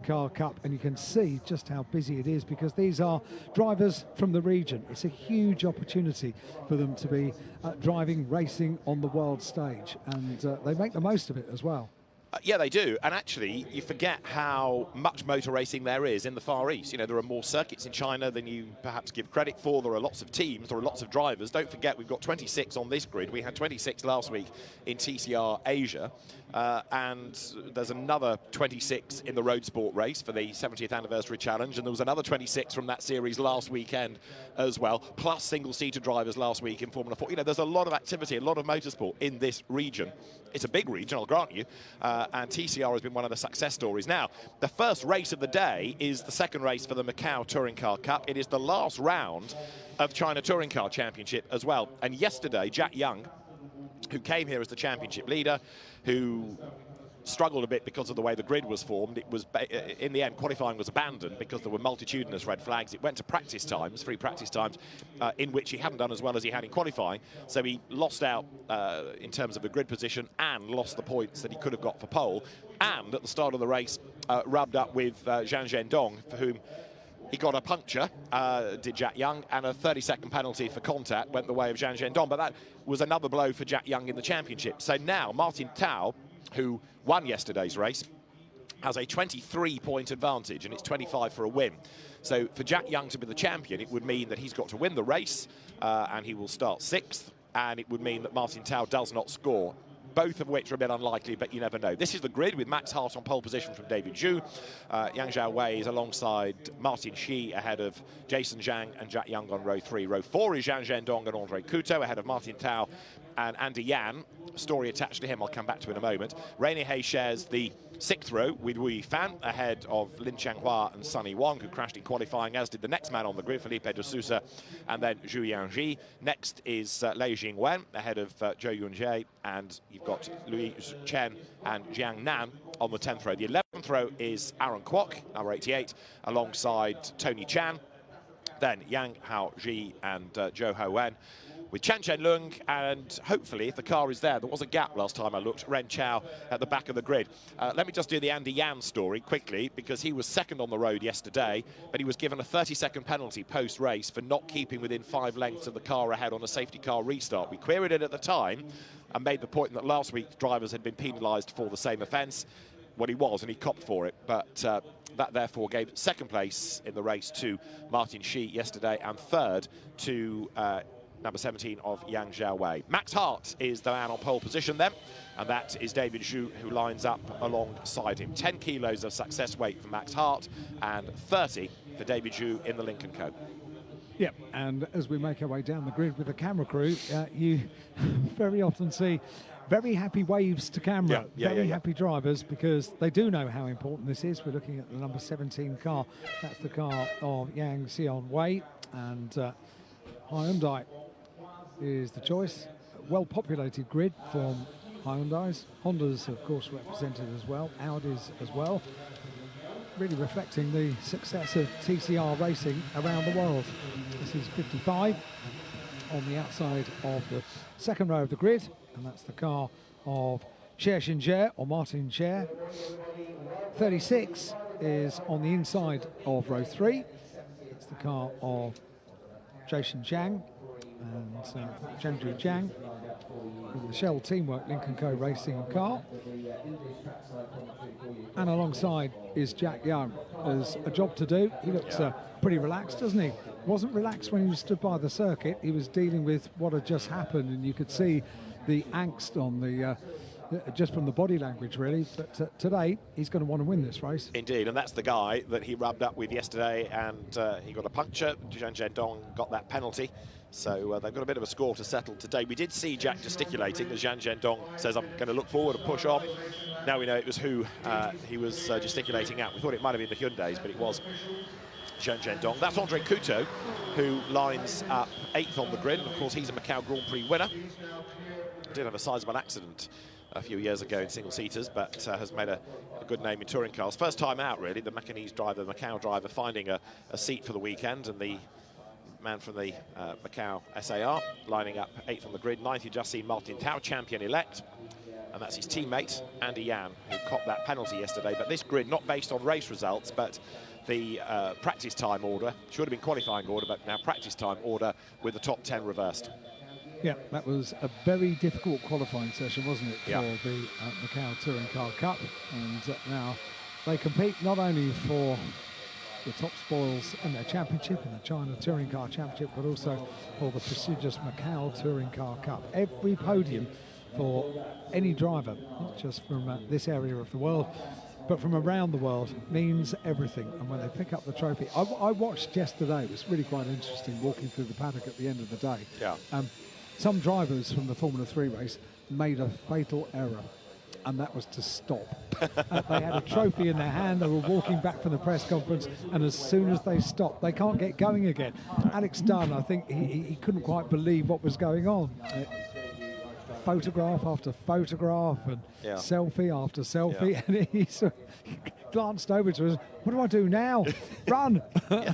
Car Cup, and you can see just how busy it is because these are drivers from the region. It's a huge opportunity for them to be driving, racing on the world stage, and they make the most of it as well. Yeah, they do. And actually, you forget how much motor racing there is in the Far East. You know, there are more circuits in China than you perhaps give credit for. There are lots of teams, there are lots of drivers. Don't forget, we've got 26 on this grid. We had 26 last week in TCR Asia. And there's another 26 in the road sport race for the 70th anniversary challenge. And there was another 26 from that series last weekend as well, plus single-seater drivers last week in Formula 4. You know, there's a lot of activity, a lot of motorsport in this region. It's a big region, I'll grant you. And TCR has been one of the success stories. Now, the first race of the day is the second race for the Macau Touring Car Cup. It is the last round of China Touring Car Championship as well. And yesterday, Jack Young, who came here as the championship leader, who struggled a bit because of the way the grid was formed. It was, in the end, qualifying was abandoned because there were multitudinous red flags. It went to practice times, free practice times, in which he hadn't done as well as he had in qualifying. So he lost out in terms of the grid position and lost the points that he could have got for pole. And at the start of the race, rubbed up with Zhang Zhendong, for whom he got a puncture, did Jack Young, and a 30-second penalty for contact went the way of Zhang Zhendong. But that was another blow for Jack Young in the championship. So now Martin Tao, who won yesterday's race, has a 23-point advantage, and it's 25 for a win. So for Jack Young to be the champion, it would mean that he's got to win the race, and he will start 6th, and it would mean that Martin Tao does not score, both of which are a bit unlikely, but you never know. This is the grid with Max Hart on pole position from David Zhu. Yang Zhaowei is alongside Martin Shi ahead of Jason Zhang and Jack Young on row 3. Row 4 is Zhang Zhendong and Andre Couto ahead of Martin Tao and Andy Yan. Story attached to him I'll come back to in a moment. Rainy Hay shares the 6th row with Wei Fan ahead of Lin Changhua and Sunny Wong, who crashed in qualifying, as did the next man on the grid, Felipe de Sousa, and then Zhu Yangji. Next is Lei Jingwen ahead of Zhou Yunjie, and you've got Louis Chen and Jiang Nan on the 10th row. The 11th row is Aaron Kwok, number 88, alongside Tony Chan, then Yang Hao Ji and Zhou Ho Wen, with Chen Chen Lung, and hopefully, if the car is there was a gap last time I looked, Ren Chao at the back of the grid. Let me just do the Andy Yan story quickly, because he was second on the road yesterday, but he was given a 30-second penalty post-race for not keeping within 5 lengths of the car ahead on a safety car restart. We queried it at the time and made the point that last week drivers had been penalised for the same offence. Well, he was, and he copped for it, but that therefore gave second place in the race to Martin Shi yesterday, and third to number 17 of Yang Zhaowei. Max Hart is the man on pole position then, and that is David Zhu, who lines up alongside him. 10 kilos of success weight for Max Hart and 30 for David Zhu in the Lincoln Co. Yeah, and as we make our way down the grid with the camera crew, you very often see very happy waves to camera, very happy drivers, because they do know how important this is. We're looking at the number 17 car. That's the car of Yang Xian Wei, and Hyundai is the choice. Well-populated grid from Hyundais. Hondas, of course, represented as well. Audis as well. Really reflecting the success of TCR racing around the world. This is 55 on the outside of the second row of the grid, and that's the car of Xie Xinjie, or Martin Xie. 36 is on the inside of row 3. It's the car of Jason Zhang and Zhangju Zhang with the Shell Teamwork Lincoln Co racing car. And alongside is Jack Young. There's a job to do. He looks pretty relaxed, doesn't he? Wasn't relaxed when he stood by the circuit. He was dealing with what had just happened, and you could see the angst on the just from the body language, really. But today, he's going to want to win this race. Indeed, and that's the guy that he rubbed up with yesterday, and he got a puncture. Zhang Zhendong got that penalty. So they've got a bit of a score to settle today. We did see Jack gesticulating as Zhang Zhendong says, I'm going to look forward and push on. Now we know it was who he was gesticulating at. We thought it might have been the Hyundais, but it was Zhang Zhendong. That's Andre Couto, who lines up 8th on the grid. And of course, he's a Macau Grand Prix winner. Did have a sizable accident a few years ago in single-seaters, but has made a good name in touring cars. First time out, really, the Macanese driver, the Macau driver, finding a seat for the weekend, and the man from the Macau SAR lining up 8th on the grid. 9th, you just seen Martin Tao, champion-elect. and that's his teammate, Andy Yan, who copped that penalty yesterday. But this grid, not based on race results, but the practice time order, should have been qualifying order, but now practice time order with the top 10 reversed. Yeah, that was a very difficult qualifying session, wasn't it, for the Macau Touring Car Cup. And now they compete not only for the top spoils in their championship, in the China Touring Car Championship, but also for the prestigious Macau Touring Car Cup. Every podium for any driver, not just from this area of the world, but from around the world, means everything. And when they pick up the trophy, I watched yesterday. It was really quite interesting walking through the paddock at the end of the day. Yeah. Some drivers from the Formula 3 race made a fatal error, and that was to stop. They had a trophy in their hand, they were walking back from the press conference, and as soon as they stopped, they can't get going again. Alex Dunn, I think he couldn't quite believe what was going on. Photograph after photograph and selfie after selfie, and he sort of glanced over to us. What do I do now? Run!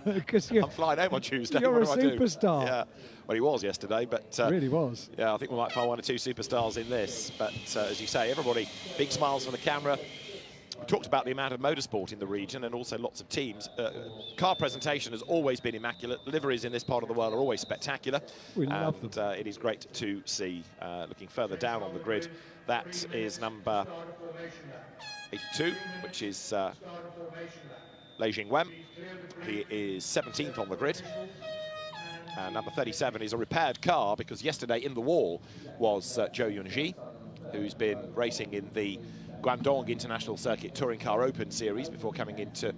Because I'm flying home on Tuesday. You're what a do I do? Superstar. Yeah. Well, he was yesterday, but really was. Yeah, I think we might find one or two superstars in this. But as you say, everybody, big smiles from the camera. We talked about the amount of motorsport in the region and also lots of teams. Car presentation has always been immaculate. Liveries in this part of the world are always spectacular. We love them. It is great to see. Looking further down on the grid, that is number 82, which is Lei Jingwen. He is 17th on the grid. Number 37 is a repaired car, because yesterday in the wall was Zhou Yunji, who's been racing in the Guangdong International Circuit Touring Car Open Series before coming into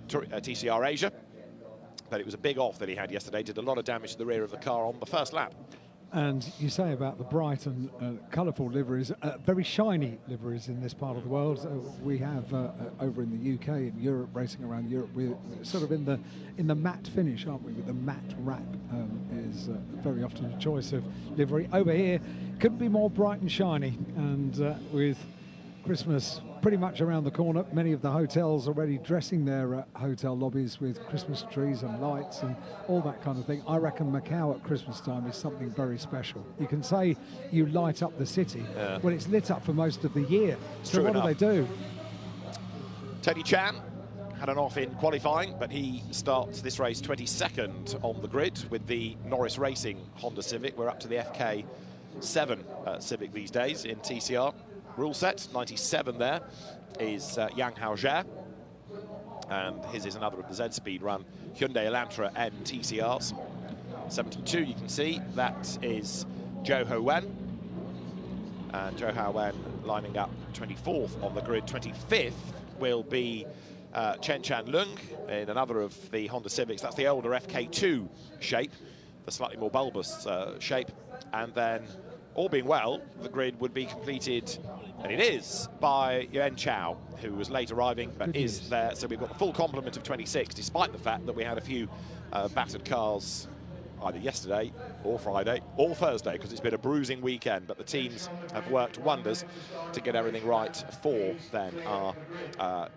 TCR Asia. But it was a big off that he had yesterday, did a lot of damage to the rear of the car on the first lap. And you say about the bright and colourful liveries, very shiny liveries in this part of the world. We have over in the UK, in Europe, racing around Europe, we're sort of in the matte finish, aren't we? With the matte wrap is very often a choice of livery. Over here, couldn't be more bright and shiny, and with Christmas pretty much around the corner, many of the hotels already dressing their hotel lobbies with Christmas trees and lights and all that kind of thing. I reckon Macau at Christmas time is something very special. You can say you light up the city, well, it's lit up for most of the year. So what do they do? Teddy Chan had an off in qualifying, but he starts this race 22nd on the grid with the Norris Racing Honda Civic. We're up to the FK7 Civic these days in TCR. Rule set, 97 there, is Yang Haojia, and his is another of the Z-Speed run Hyundai Elantra N TCRs. 72, you can see, that is Zhou Houwen, and Zhou Houwen lining up 24th on the grid. 25th will be Chen Chan Lung in another of the Honda Civics. That's the older FK2 shape, the slightly more bulbous shape, and then all being well, the grid would be completed, and it is, by Yuan Chao, who was late arriving, but is there. So we've got the full complement of 26, despite the fact that we had a few battered cars either yesterday or Friday or Thursday, because it's been a bruising weekend. But the teams have worked wonders to get everything right for then our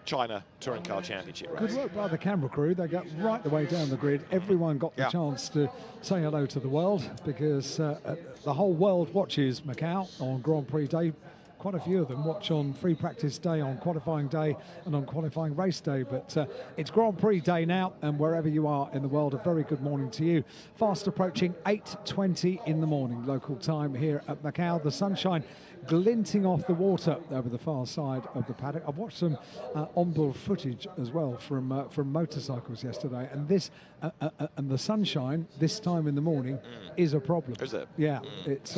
China Touring Car Championship race. Good work by the camera crew. They got right the way down the grid. Everyone got the chance to say hello to the world, because the whole world watches Macau on Grand Prix Day. Quite a few of them watch on free practice day, on qualifying day, and on qualifying race day. But it's Grand Prix day now, and wherever you are in the world, a very good morning to you. Fast approaching 8:20 in the morning, local time here at Macau. The sunshine glinting off the water over the far side of the paddock. I've watched some onboard footage as well from motorcycles yesterday, and this and the sunshine this time in the morning is a problem. Is it? Yeah, it's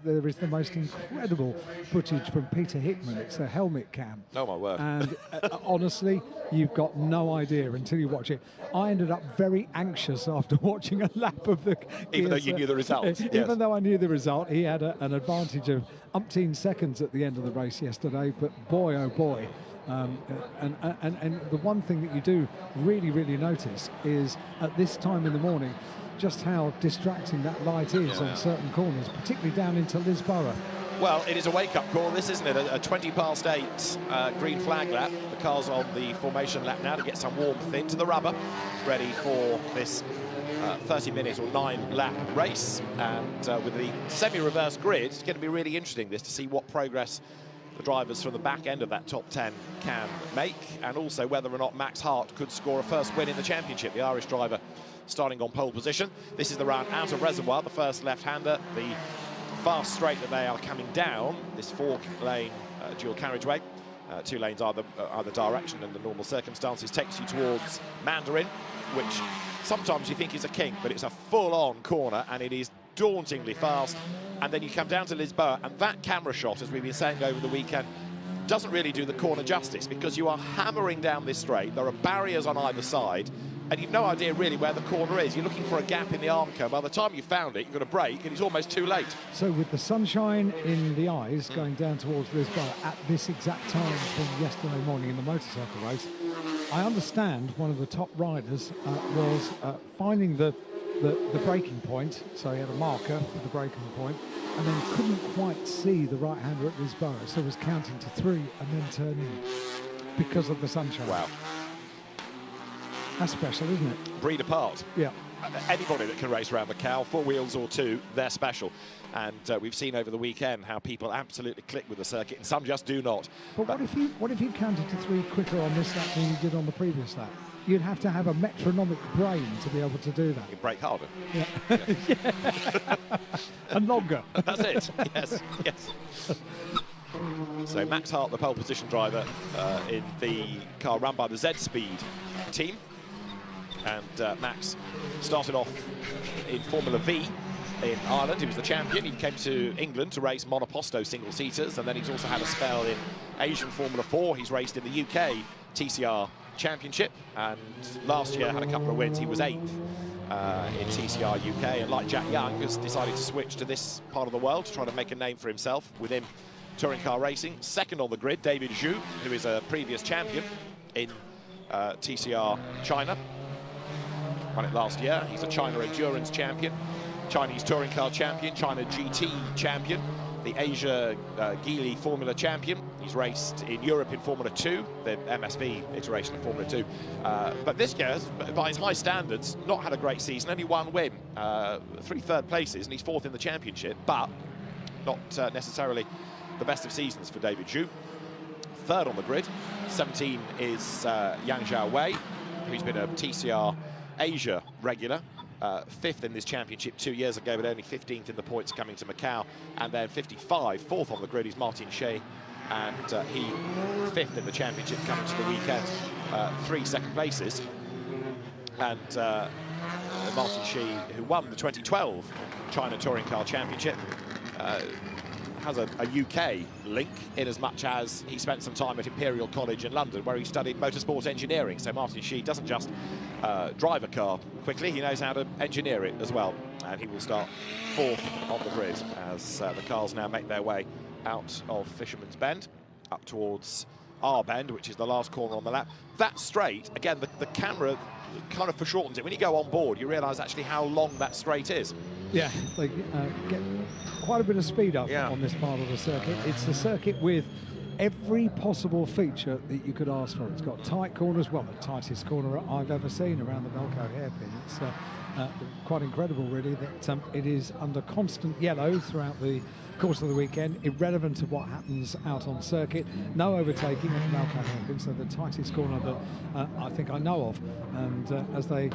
there is the most incredible footage from Peter Hickman. It's a helmet cam. Oh my word! And honestly, you've got no idea until you watch it. I ended up very anxious after watching a lap of the. Even though you knew the result. Even though I knew the result, he had an advantage of umpteen seconds at the end of the race yesterday. But boy, oh boy. And the one thing that you do really notice is at this time in the morning just how distracting that light is on certain corners, particularly down into Lisboa. Well, it is a wake-up call, this, isn't it? A 20 past 8 green flag lap. The car's on the formation lap now to get some warmth into the rubber, ready for this 30-minute or 9-lap race. And with the semi-reverse grid, it's going to be really interesting this to see what progress the drivers from the back end of that top 10 can make, and also whether or not Max Hart could score a first win in the championship. The Irish driver starting on pole position. This is the round out of reservoir, the first left-hander, the fast straight that they are coming down, this 4-lane dual carriageway. 2 lanes either direction in the normal circumstances, takes you towards Mandarin, which sometimes you think is a kink, but it's a full-on corner, and it is dauntingly fast. And then you come down to Lisboa, and that camera shot, as we've been saying over the weekend, doesn't really do the corner justice, because you are hammering down this straight. There are barriers on either side, and you've no idea really where the corner is. You're looking for a gap in the arm curve. By the time you found it, you've got to brake, and it's almost too late. So with the sunshine in the eyes going down towards Lisboa at this exact time from yesterday morning in the motorcycle race, I understand one of the top riders was finding the braking point, so he had a marker for the braking point, and then couldn't quite see the right-hander at Lisboa, so was counting to 3 and then turning because of the sunshine. Wow. That's special, isn't it? Breed apart. Yeah. Anybody that can race around Macau, 4 wheels or 2, they're special. And we've seen over the weekend how people absolutely click with the circuit, and some just do not. But what if you counted to 3 quicker on this lap than you did on the previous lap? You'd have to have a metronomic brain to be able to do that. You brake harder. Yeah. Yeah. And longer. That's it. Yes, yes. So Max Hart, the pole position driver in the car run by the Z-Speed team. And Max started off in Formula V in Ireland. He was the champion. He came to England to race monoposto single-seaters, and then he's also had a spell in Asian Formula 4. He's raced in the UK TCR Championship, and last year had a couple of wins. He was 8th in TCR UK, and like Jack Young, has decided to switch to this part of the world to try to make a name for himself within touring car racing. Second on the grid, David Zhu, who is a previous champion in TCR China. Won it last year. He's a China Endurance champion, Chinese touring car champion, China GT champion, the Asia Geely Formula champion. He's raced in Europe in Formula 2, the MSV iteration of Formula 2. But this year, by his high standards, not had a great season, only 1 win, 3 third places, and he's 4th in the championship, but not necessarily the best of seasons for David Zhu. 3rd on the grid, 17 is Yang Zhao, who's been a TCR Asia regular. 5th in this championship 2 years ago, but only 15th in the points coming to Macau. And then 55, 4th on the grid, is Martin Shea, and he 5th in the championship coming to the weekend. 3 second places. And Martin Shea, who won the 2012 China Touring Car Championship, has a UK link, in as much as he spent some time at Imperial College in London, where he studied motorsport engineering. So Martin Shea doesn't just drive a car quickly, he knows how to engineer it as well. And he will start 4th on the grid as the cars now make their way out of Fisherman's Bend up towards R Bend, which is the last corner on the lap. That straight, again, the camera kind of foreshortens it. When you go on board, you realise actually how long that straight is. Yeah, they get quite a bit of speed up on this part of the circuit. It's a circuit with every possible feature that you could ask for. It's got tight corners, well, the tightest corner I've ever seen around the Macau hairpin. It's quite incredible, really, that it is under constant yellow throughout the course of the weekend, irrelevant of what happens out on circuit. No overtaking at the Macau hairpin, so the tightest corner that I think I know of. And as they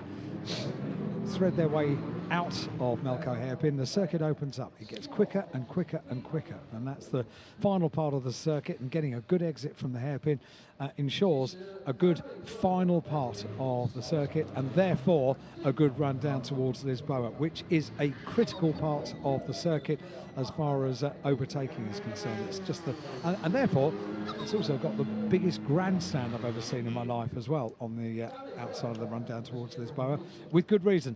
thread their way out of Macau hairpin, the circuit opens up. It gets quicker and quicker and quicker, and that's the final part of the circuit. And getting a good exit from the hairpin ensures a good final part of the circuit, and therefore a good run down towards Lisboa, which is a critical part of the circuit as far as overtaking is concerned. It's just and therefore it's also got the biggest grandstand I've ever seen in my life as well on the outside of the run down towards Lisboa, with good reason.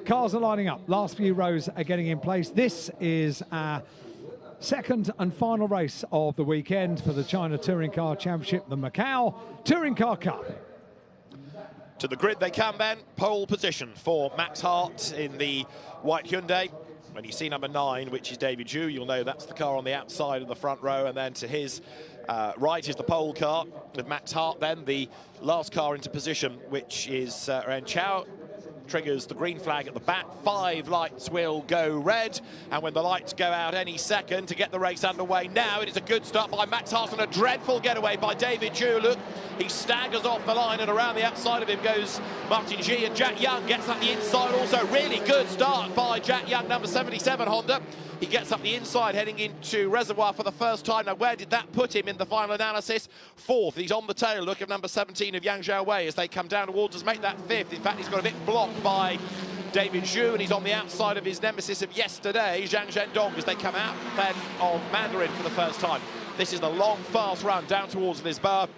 Cars are lining up. Last few rows are getting in place. This is our second and final race of the weekend for the China Touring Car Championship, the Macau Touring Car Cup. To the grid they come then. Pole position for Max Hart in the white Hyundai. When you see number 9, which is David Zhu, you'll know that's the car on the outside of the front row, and then to his right is the pole car with Max Hart, then the last car into position, which is Ren Chao. Triggers the green flag at the back. 5 lights will go red, and when the lights go out any second to get the race underway now, it is a good start by Max Hart and a dreadful getaway by David Zhu. Look, he staggers off the line, and around the outside of him goes Martin Xi, and Jack Young gets up the inside also. Really good start by Jack Young, number 77 Honda. He gets up the inside, heading into reservoir for the first time. Now, where did that put him in the final analysis? 4th. He's on the tail. Look at number 17 of Yang Zhaowei as they come down towards us, make that 5th. In fact, he's got a bit blocked by David Zhu, and he's on the outside of his nemesis of yesterday, Zhang Zhendong, as they come out then of Mandarin for the first time. This is the long, fast run down towards Lisboa.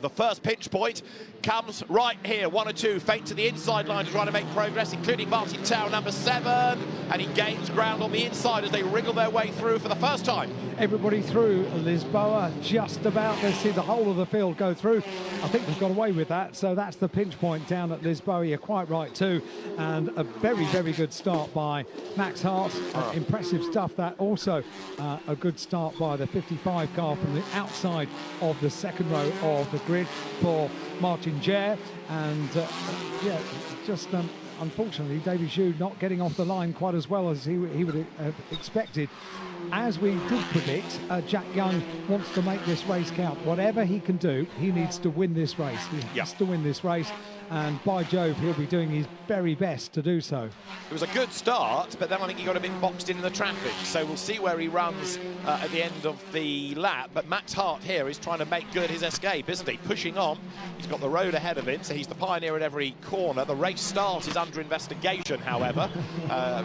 The first pinch point comes right here. 1 or 2 feint to the inside line to try to make progress, including Martin Tao, number 7, and he gains ground on the inside as they wriggle their way through for the first time. Everybody through Lisboa, just about. Let's see the whole of the field go through. I think they've got away with that, so that's the pinch point down at Lisboa. You're quite right too, and a very, very good start by Max Hart. Impressive stuff that. Also a good start by the 55 car from the outside of the second row of the grid for Martin Jare, and yeah, just unfortunately David Zhu not getting off the line quite as well as he would have expected. As we did predict, Jack Young wants to make this race count. Whatever he can do, he needs to win this race. He has to win this race, and by Jove, he'll be doing his very best to do so. It was a good start, but then I think he got a bit boxed in the traffic, so we'll see where he runs at the end of the lap. But Max Hart here is trying to make good his escape, isn't he? Pushing on. He's got the road ahead of him, so he's the pioneer at every corner. The race start is under investigation, however.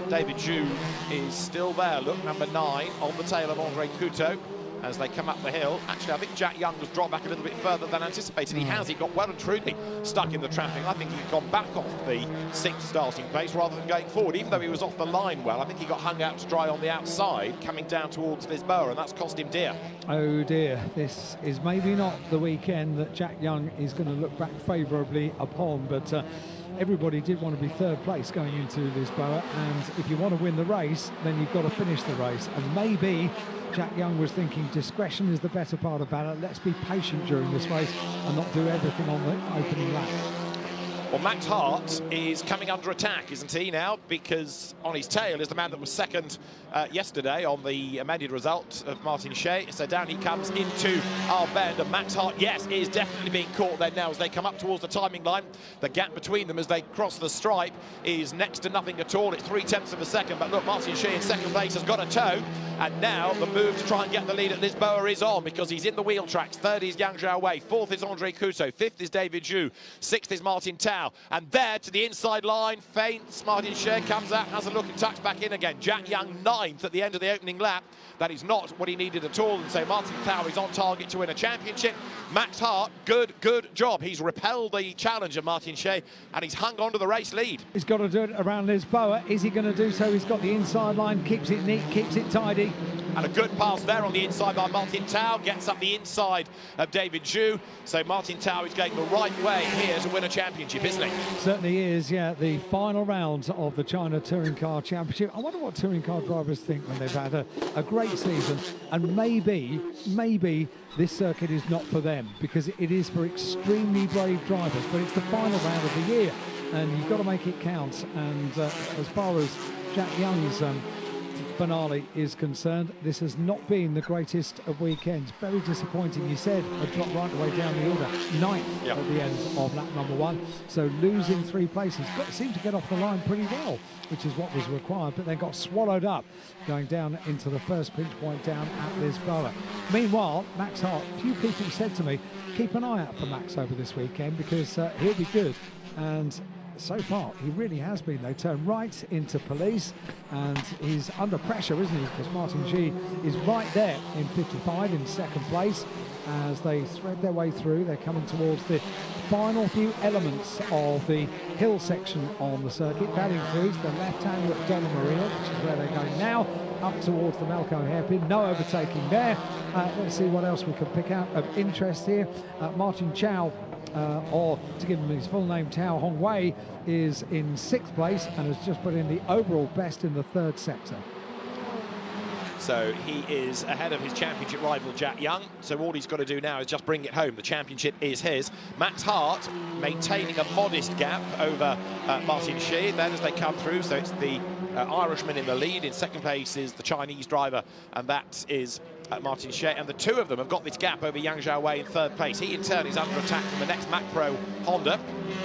David Zhu is still there. Look, number 9 on the tail of Andre Couto as they come up the hill. Actually, I think Jack Young has dropped back a little bit further than anticipated. He has. He got well and truly stuck in the traffic. I think he's gone back off the 6th starting place rather than going forward. Even though he was off the line well, I think he got hung out to dry on the outside, coming down towards Lisboa, and that's cost him dear. Oh dear, this is maybe not the weekend that Jack Young is going to look back favourably upon, but everybody did want to be 3rd place going into Lisboa, and if you want to win the race, then you've got to finish the race. And maybe Jack Young was thinking discretion is the better part of valor. Let's be patient during this race and not do everything on the opening lap. Well, Max Hart is coming under attack, isn't he, now? Because on his tail is the man that was 2nd yesterday on the amended result of Martin Shea. So down he comes into our bend, and Max Hart, yes, is definitely being caught there now as they come up towards the timing line. The gap between them as they cross the stripe is next to nothing at all. It's 0.3 of a second, but look, Martin Shea in 2nd place has got a toe, and now the move to try and get the lead at Lisboa is on, because he's in the wheel tracks. 3rd is Yang Zhaowei, 4th is Andre Couto, 5th is David Zhu, 6th is Martin Tao, and there to the inside line, feints, Martin Shea comes out, has a look and tucks back in again. Jack Young 9th at the end of the opening lap. That is not what he needed at all, and so Martin Tao is on target to win a championship. Max Hart, good job. He's repelled the challenge of Martin Shea, and he's hung on to the race lead. He's got to do it around Lisboa. Is he going to do so? He's got the inside line, keeps it neat, keeps it tidy. And a good pass there on the inside by Martin Tao, gets up the inside of David Zhu. So Martin Tao is going the right way here to win a championship, isn't he? Certainly is, yeah. The final round of the China Touring Car Championship. I wonder what touring car drivers think when they've had a great season, and maybe this circuit is not for them, because it is for extremely brave drivers, but it's the final round of the year and you've got to make it count. And as far as Jack Young's finale is concerned, this has not been the greatest of weekends. Very disappointing. You said a drop right away down the order, 9th at the end of lap number 1, so losing 3 places. Seemed to get off the line pretty well, which is what was required, but then got swallowed up going down into the first pinch point down at Lisboa. Meanwhile, Max Hart, a few people said to me, keep an eye out for Max over this weekend, because he'll be good. And so far, he really has been. They turn right into police, and he's under pressure, isn't he? Because Martin Xi is right there in 55 in 2nd place. As they thread their way through, they're coming towards the final few elements of the hill section on the circuit. That includes the left hand at Donna Maria, which is where they're going now, up towards the Macau hairpin. No overtaking there. Let's see what else we can pick out of interest here. Martin Chao or to give him his full name, Tao Hongwei, is in 6th place and has just put in the overall best in the 3rd sector. So he is ahead of his championship rival Jack Young. So all he's got to do now is just bring it home. The championship is his. Max Hart maintaining a modest gap over Martin Shi then as they come through. So it's the Irishman in the lead. In 2nd place is the Chinese driver, and that is Martin Shi. And the two of them have got this gap over Yang Zhaowei in 3rd place. He in turn is under attack from the next Mac Pro Honda.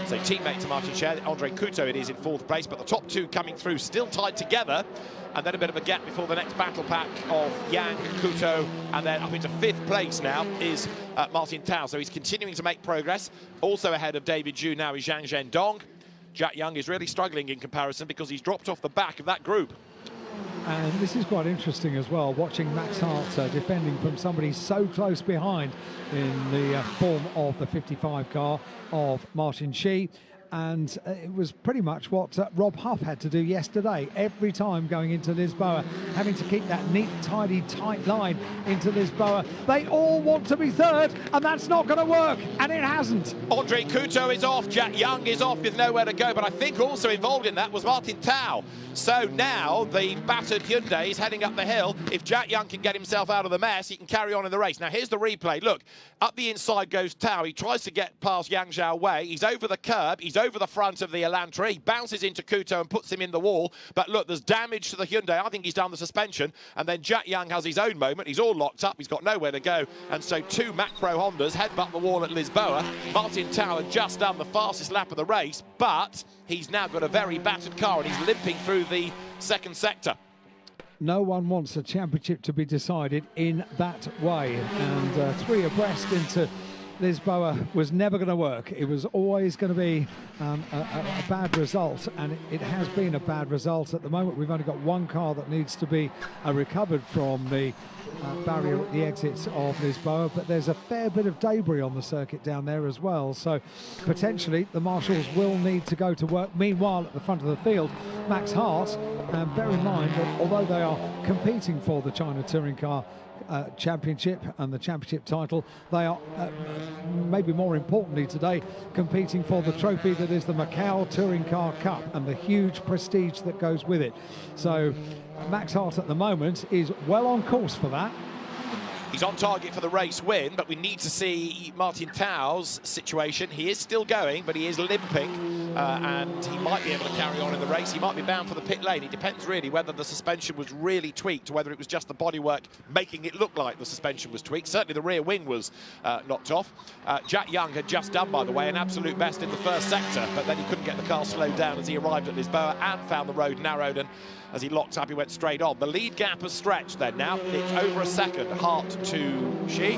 So teammate to Martin Shi, Andre Couto it is in 4th place, but the top two coming through still tied together. And then a bit of a gap before the next battle pack of Yang, Couto, and then up into 5th place now is Martin Tao. So he's continuing to make progress. Also ahead of David Zhu now is Zhang Zhendong. Jack Young is really struggling in comparison because he's dropped off the back of that group. And this is quite interesting as well, watching Max Hart defending from somebody so close behind in the form of the 55 car of Martin Shi. And it was pretty much what Rob Huff had to do yesterday. Every time going into Lisboa, having to keep that neat, tidy, tight line into Lisboa. They all want to be 3rd, and that's not going to work, and it hasn't. Andre Couto is off, Jack Young is off with nowhere to go, but I think also involved in that was Martin Tao. So now the battered Hyundai is heading up the hill. If Jack Young can get himself out of the mess, he can carry on in the race. Now here's the replay. Look, up the inside goes Tao. He tries to get past Yang Zhaowei. He's over the curb. He's over the front of the Elantra. He bounces into Couto and puts him in the wall. But look, there's damage to the Hyundai. I think he's done the suspension. And then Jack Young has his own moment. He's all locked up. He's got nowhere to go. And so two Mac Pro Hondas headbutt the wall at Lisboa. Martin Tao had just done the fastest lap of the race, but he's now got a very battered car and he's limping through the 2nd sector. No one wants a championship to be decided in that way. And 3 abreast into Lisboa was never going to work. It was always going to be a bad result, and it has been a bad result. At the moment, we've only got one car that needs to be recovered from the barrier at the exits of Lisboa, but there's a fair bit of debris on the circuit down there as well, so potentially the marshals will need to go to work. Meanwhile, at the front of the field, Max Hart, bear in mind that although they are competing for the China Touring Car Championship and the championship title, they are maybe more importantly today competing for the trophy that is the Macau Touring Car Cup and the huge prestige that goes with it. So Max Hart at the moment is well on course for that. He's on target for the race win, but we need to see Martin Tao's situation. He is still going, but he is limping, and he might be able to carry on in the race. He might be bound for the pit lane. It depends really whether the suspension was really tweaked, or whether it was just the bodywork making it look like the suspension was tweaked. Certainly the rear wing was knocked off. Jack Young had just done, by the way, an absolute best in the 1st sector, but then he couldn't get the car slowed down as he arrived at Lisboa and found the road narrowed, and as he locked up, he went straight on. The lead gap has stretched then now. It's over a second, Hart to Shi.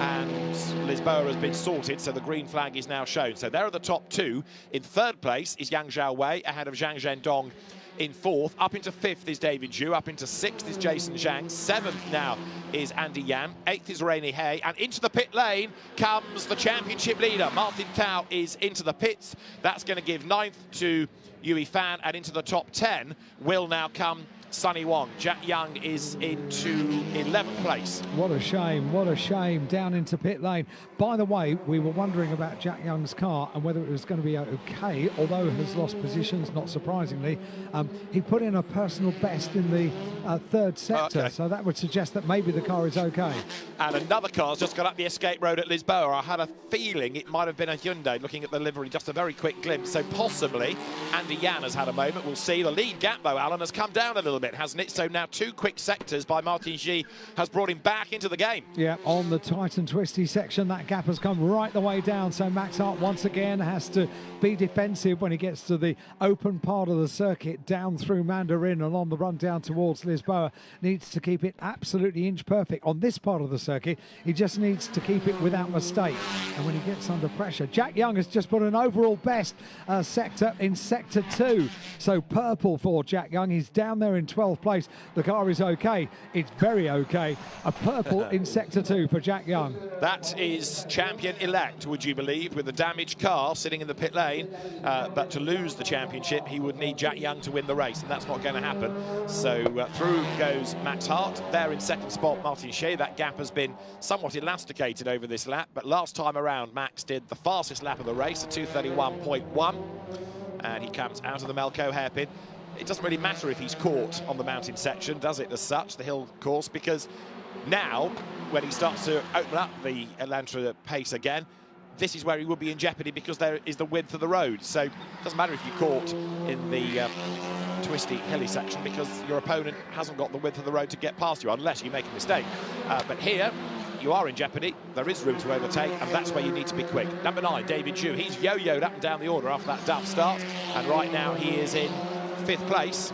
And Lisboa has been sorted, so the green flag is now shown. So there are the top two. In 3rd place is Yang Zhaowei, ahead of Zhang Zhendong in 4th. Up into 5th is David Zhu. Up into 6th is Jason Zhang. 7th now is Andy Yan. 8th is Rainy Hay. And into the pit lane comes the championship leader. Martin Tao is into the pits. That's going to give 9th to Yui Fan, and into the top 10 will now come Sonny Wong. Jack Young is into 11th place. What a shame, down into pit lane. By the way, we were wondering about Jack Young's car and whether it was going to be okay, although he has lost positions, not surprisingly. He put in a personal best in the 3rd sector, so that would suggest that maybe the car is okay. And another car's just got up the escape road at Lisboa. I had a feeling it might have been a Hyundai, looking at the livery, just a very quick glimpse, so possibly Andy Yan has had a moment. We'll see. The lead gap, though, Alan, has come down a little bit, hasn't it? So now 2 quick sectors by Martin Xi has brought him back into the game. Yeah, on the tight and twisty section, that gap has come right the way down. So Max Hart once again has to be defensive when he gets to the open part of the circuit, down through Mandarin and on the run down towards Lisboa. Needs to keep it absolutely inch perfect. On this part of the circuit, he just needs to keep it without mistake. And when he gets under pressure, Jack Young has just put an overall best sector in sector 2. So purple for Jack Young. He's down there in 12th place. The car is okay. It's very okay. A purple in Sector 2 for Jack Young. That is champion-elect, would you believe, with the damaged car sitting in the pit lane. But to lose the championship, he would need Jack Young to win the race, and that's not going to happen. So through goes Max Hart. There in second spot, Martin Shea. That gap has been somewhat elasticated over this lap, but last time around, Max did the fastest lap of the race, a 2:31.1, and he comes out of the Macau hairpin. It doesn't really matter if he's caught on the mountain section, does it, as such, the hill course, because now, when he starts to open up the Elantra pace again, this is where he would be in jeopardy because there is the width of the road. So it doesn't matter if you're caught in the twisty, hilly section because your opponent hasn't got the width of the road to get past you unless you make a mistake. But here, you are in jeopardy. There is room to overtake, and that's where you need to be quick. Number 9, David Zhu. He's yo-yoed up and down the order after that duff start, and right now he is in 5th place.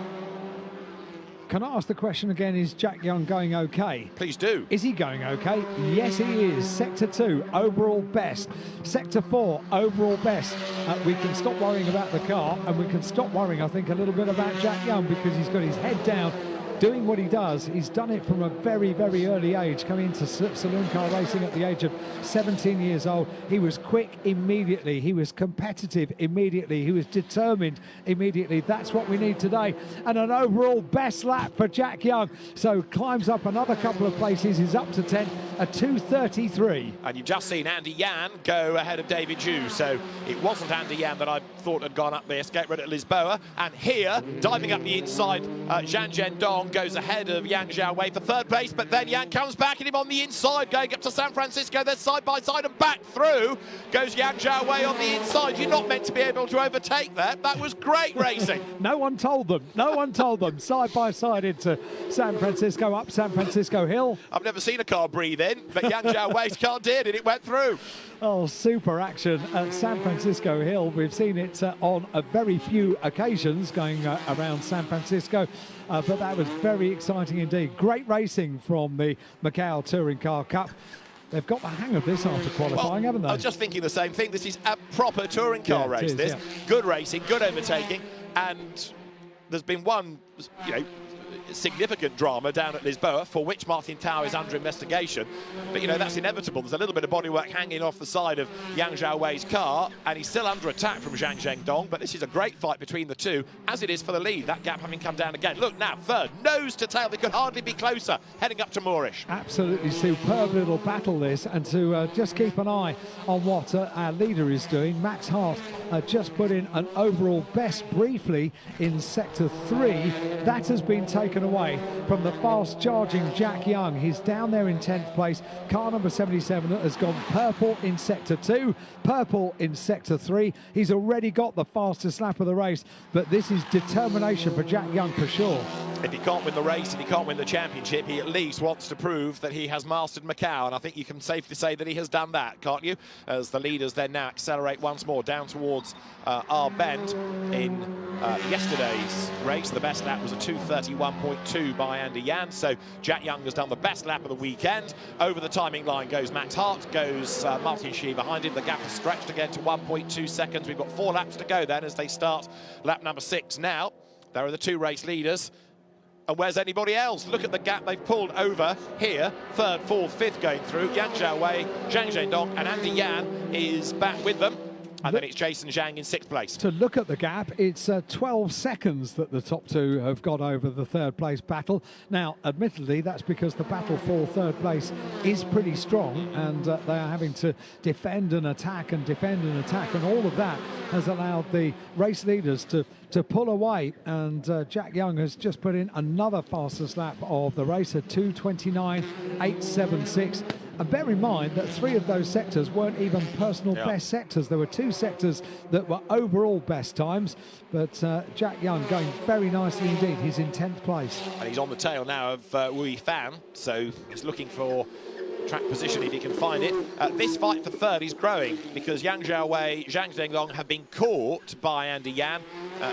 Can I ask the question again, is Jack Young going okay? Please do. Is he going okay? Yes, he is. Sector 2, overall best. Sector 4, overall best. We can stop worrying about the car, and we can stop worrying, I think, a little bit about Jack Young because he's got his head down, doing what he does. He's done it from a very, very early age, coming into saloon car racing at the age of 17 years old. He was quick immediately. He was competitive immediately. He was determined immediately. That's what we need today. And an overall best lap for Jack Young. So climbs up another couple of places. He's up to 10, a 2:33. And you've just seen Andy Yan go ahead of David Zhu. So it wasn't Andy Yan that I thought had gone up the escape road at Lisboa. And here, diving up the inside, Zhang Zhendong goes ahead of Yang Xiaowei for 3rd place, but then Yang comes back at him on the inside, going up to San Francisco. They're side by side and back through goes Yang Xiaowei on the inside. You're not meant to be able to overtake that. That was great racing. No one told them. No one told them. Side by side into San Francisco, up San Francisco Hill. I've never seen a car breathe in, but Yang Xiaowei's car did, and it went through. Oh, super action at San Francisco Hill. We've seen it on a very few occasions going around San Francisco, but that was very exciting indeed. Great racing from the Macau Touring Car Cup. They've got the hang of this after qualifying, haven't they? I was just thinking the same thing. This is a proper touring car race, this. Yeah. Good racing, good overtaking, and there's been one, significant drama down at Lisboa, for which Martin Tao is under investigation. But, that's inevitable. There's a little bit of bodywork hanging off the side of Yang Xiaowei's car, and he's still under attack from Zhang Zhendong. But this is a great fight between the two, as it is for the lead. That gap having come down again. Look now, 3rd, nose to tail. They could hardly be closer, heading up to Moorish. Absolutely superb little battle, this. And to just keep an eye on what our leader is doing. Max Hart just put in an overall best briefly in Sector 3. That has been taken away from the fast charging Jack Young. He's down there in 10th place. Car number 77 has gone purple in Sector 2, purple in Sector 3. He's already got the fastest lap of the race, but this is determination for Jack Young for sure. If he can't win the race, if he can't win the championship, he at least wants to prove that he has mastered Macau, and I think you can safely say that he has done that, can't you? As the leaders then now accelerate once more down towards our bend. In yesterday's race, the best lap was a 2:31.2 by Andy Yan, so Jack Young has done the best lap of the weekend. Over the timing line goes Max Hart, goes Martin Shea behind him. The gap is stretched again to 1.2 seconds. We've got 4 laps to go then as they start lap number 6 now. There are the 2 race leaders. And where's anybody else? Look at the gap they've pulled over here. 3rd, 4th, 5th going through. Yang Xiaowei, Zhang Zhendong, and Andy Yan is back with them. And then it's Jason Zhang in 6th place. To look at the gap, it's 12 seconds that the top 2 have got over the 3rd place battle. Now, admittedly, that's because the battle for 3rd place is pretty strong, and they are having to defend and attack and defend and attack, and all of that has allowed the race leaders to pull away. And Jack Young has just put in another fastest lap of the race at 2:29.876. And bear in mind that 3 of those sectors weren't even personal best sectors. There were 2 sectors that were overall best times. But Jack Young going very nicely indeed. He's in 10th place. And he's on the tail now of Wui Fan. So he's looking for track position if he can find it. This fight for 3rd is growing because Yang Xiaowei, Zhang Zhendong have been caught by Andy Yan.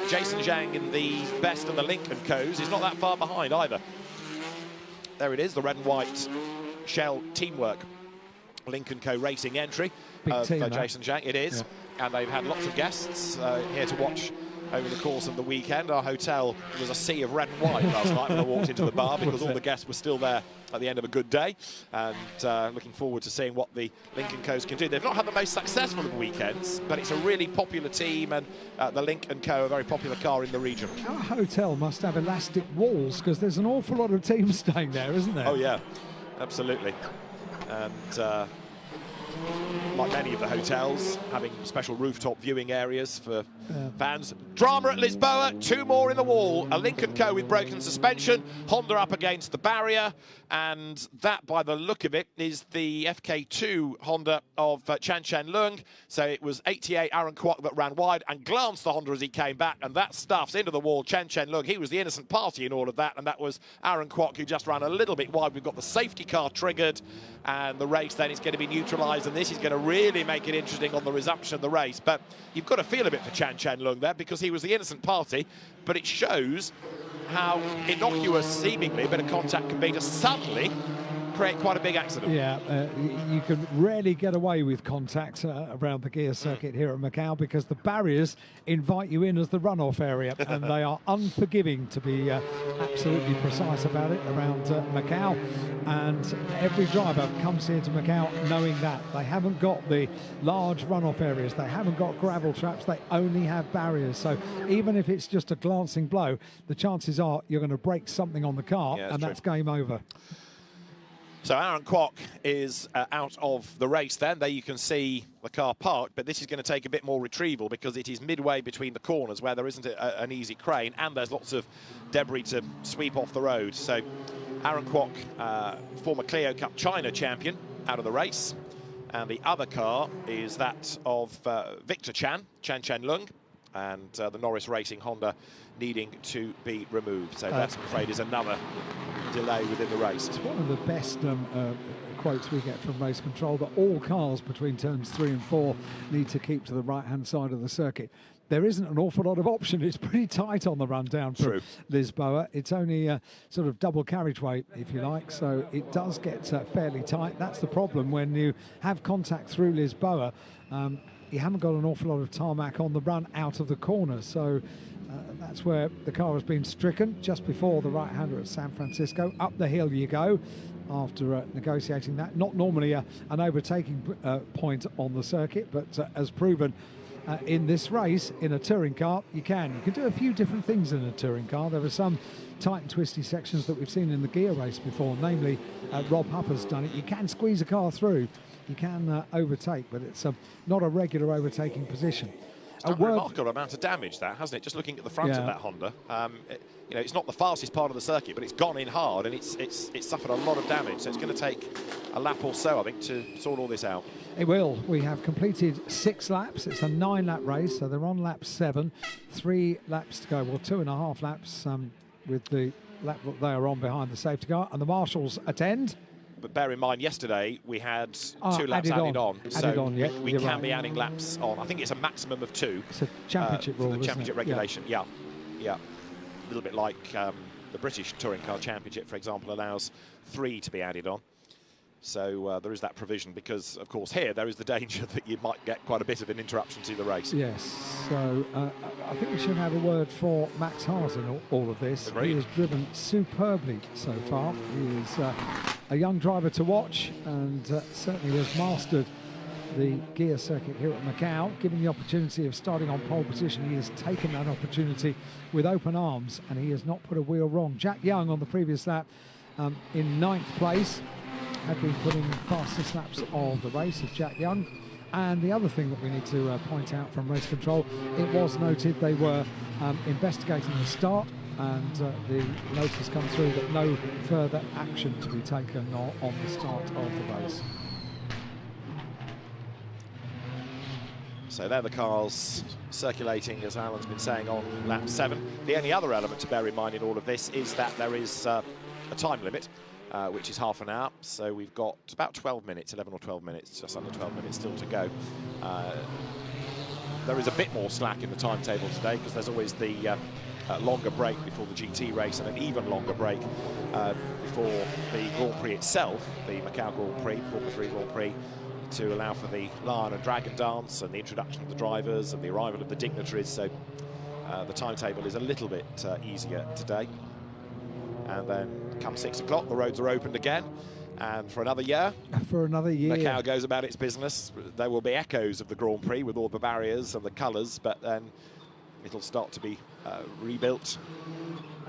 Jason Zhang in the best of the Lincoln Co's is not that far behind either. There it is, the red and white Shell Teamwork Lincoln Co Racing entry of team, Jason Zhang. It is, and they've had lots of guests here to watch over the course of the weekend. Our hotel was a sea of red and white last night when I walked into the bar, because all the guests were still there at the end of a good day, and looking forward to seeing what the Lincoln Co's can do. They've not had the most successful of weekends, but it's a really popular team, and the Lincoln Co, a very popular car in the region. Our hotel must have elastic walls, because there's an awful lot of teams staying there, isn't there? Oh yeah, absolutely. And like many of the hotels, having special rooftop viewing areas for fans. Drama at Lisboa, 2 more in the wall. A Lincoln Co with broken suspension, Honda up against the barrier, and that, by the look of it, is the FK2 Honda of Chan Chen Leung. So it was 88 Aaron Kwok that ran wide and glanced the Honda as he came back, and that stuffs into the wall. Chan Chen Leung, he was the innocent party in all of that, and that was Aaron Kwok who just ran a little bit wide. We've got the safety car triggered, and the race then is going to be neutralised, and this is going to really make it interesting on the resumption of the race. But you've got to feel a bit for Chan Chen Leung there, because he was the innocent party, but it shows how innocuous seemingly a bit of contact can be to suddenly create quite a big accident. Yeah, you can rarely get away with contact around the Guia circuit here at Macau, because the barriers invite you in as the runoff area, and they are unforgiving, to be absolutely precise about it, around Macau. And every driver comes here to Macau knowing that they haven't got the large runoff areas, they haven't got gravel traps, they only have barriers. So even if it's just a glancing blow, the chances are you're going to break something on the car, and that's game over. So Aaron Kwok is out of the race then. There you can see the car parked, but this is going to take a bit more retrieval, because it is midway between the corners where there isn't an easy crane, and there's lots of debris to sweep off the road. So Aaron Kwok, former Clio Cup China champion, out of the race. And the other car is that of Victor Chan Chen Leung, and the Norris Racing Honda needing to be removed. So that, I'm afraid, is another delay within the race. It's one of the best quotes we get from race control, that all cars between turns 3 and 4 need to keep to the right-hand side of the circuit. There isn't an awful lot of option. It's pretty tight on the run down from Lisboa. It's only a sort of double carriageway, if you like, so it does get fairly tight. That's the problem when you have contact through Lisboa. You haven't got an awful lot of tarmac on the run out of the corner, so that's where the car has been stricken, just before the right-hander at San Francisco. Up the hill you go after negotiating that. Not normally an overtaking point on the circuit, but as proven in this race, in a touring car, you can do a few different things in a touring car. There are some tight and twisty sections that we've seen in the Guia race before, namely Rob Hupper's done it. You can squeeze a car through, you can overtake, but it's not a regular overtaking position. It's done a remarkable amount of damage, that, hasn't it? Just looking at the front of that Honda, you know, it's not the fastest part of the circuit, but it's gone in hard, and it's suffered a lot of damage. So it's going to take a lap or so, I think, to sort all this out. It will. We have completed 6 laps. It's a 9-lap race, so they're on lap 7. 3 laps to go. Well, 2.5 laps with the lap that they are on behind the safety car, and the marshals attend. But bear in mind, yesterday we had 2 laps added on. So we can be adding laps on. I think it's a maximum of 2. It's a championship rule, the championship regulation. Yeah. A little bit like the British Touring Car Championship, for example, allows 3 to be added on. So there is that provision, because, of course, here there is the danger that you might get quite a bit of an interruption to the race. Yes, so I think we should have a word for Max Haas in all of this. Agreed. He has driven superbly so far. He is a young driver to watch, and certainly has mastered the Guia circuit here at Macau. Given the opportunity of starting on pole position, he has taken that opportunity with open arms, and he has not put a wheel wrong. Jack Young on the previous lap in 9th place. Had been putting fastest laps of the race as Jack Young. And the other thing that we need to point out from race control, it was noted they were investigating the start, and the notice come through that no further action to be taken on the start of the race. So they're the cars circulating, as Alan's been saying, on lap 7. The only other element to bear in mind in all of this is that there is a time limit, which is half an hour. So we've got about 12 minutes, 11 or 12 minutes, just under 12 minutes still to go. There is a bit more slack in the timetable today, because there's always the longer break before the GT race, and an even longer break before the Grand Prix itself, the Macau Grand Prix, Formula 3 Grand Prix, to allow for the Lion and Dragon dance and the introduction of the drivers and the arrival of the dignitaries. So the timetable is a little bit easier today. And then come 6 o'clock, the roads are opened again. And for another year, Macau goes about its business. There will be echoes of the Grand Prix with all the barriers and the colours, but then it'll start to be rebuilt